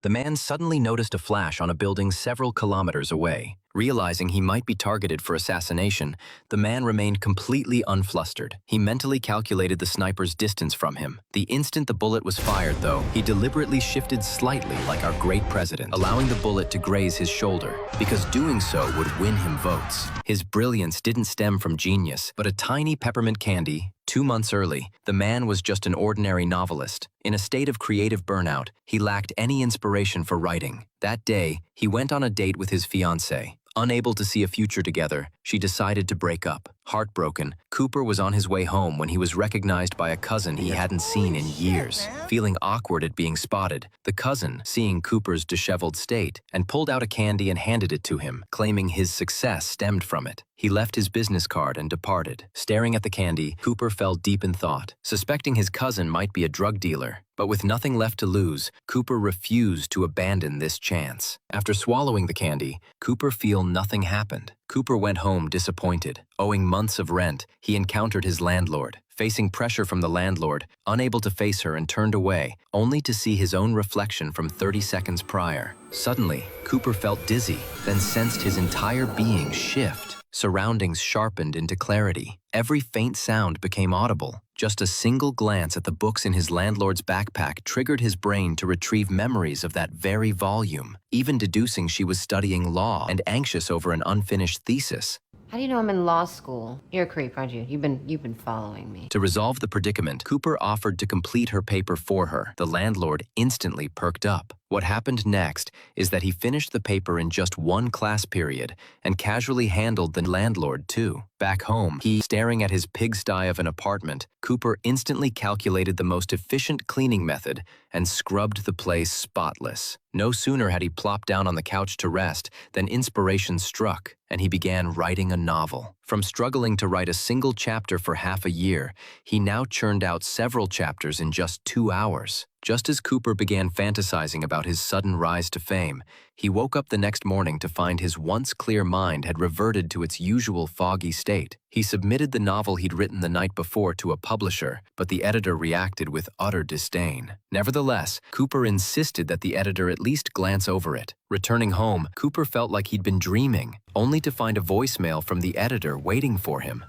the man suddenly noticed a flash on a building several kilometers away. Realizing he might be targeted for assassination, the man remained completely unflustered. He mentally calculated the sniper's distance from him. The instant the bullet was fired, though, he deliberately shifted slightly like our great president, allowing the bullet to graze his shoulder, because doing so would win him votes. His brilliance didn't stem from genius, but a tiny peppermint candy. 2 months early, the man was just an ordinary novelist. In a state of creative burnout, he lacked any inspiration for writing. That day, he went on a date with his fiancée. Unable to see a future together, she decided to break up. Heartbroken, Cooper was on his way home when he was recognized by a cousin he hadn't seen in years. Feeling awkward at being spotted, the cousin, seeing Cooper's disheveled state, and pulled out a candy and handed it to him, claiming his success stemmed from it. He left his business card and departed. Staring at the candy, Cooper fell deep in thought, suspecting his cousin might be a drug dealer. But with nothing left to lose, Cooper refused to abandon this chance. After swallowing the candy, Cooper felt nothing happened. Cooper went home disappointed. Owing months of rent, he encountered his landlord. Facing pressure from the landlord, unable to face her and turned away, only to see his own reflection from 30 seconds prior. Suddenly, Cooper felt dizzy, then sensed his entire being shift. Surroundings sharpened into clarity. Every faint sound became audible. Just a single glance at the books in his landlord's backpack triggered his brain to retrieve memories of that very volume, even deducing she was studying law and anxious over an unfinished thesis. How do you know I'm in law school? You're a creep, aren't you? You've been following me. To resolve the predicament, Cooper offered to complete her paper for her. The landlord instantly perked up. What happened next is that he finished the paper in just one class period and casually handled the landlord too. Back home, staring at his pigsty of an apartment, Cooper instantly calculated the most efficient cleaning method and scrubbed the place spotless. No sooner had he plopped down on the couch to rest than inspiration struck, and he began writing a novel. From struggling to write a single chapter for half a year, he now churned out several chapters in just 2 hours. Just as Cooper began fantasizing about his sudden rise to fame, he woke up the next morning to find his once clear mind had reverted to its usual foggy state. He submitted the novel he'd written the night before to a publisher, but the editor reacted with utter disdain. Nevertheless, Cooper insisted that the editor at least glance over it. Returning home, Cooper felt like he'd been dreaming, only to find a voicemail from the editor waiting for him.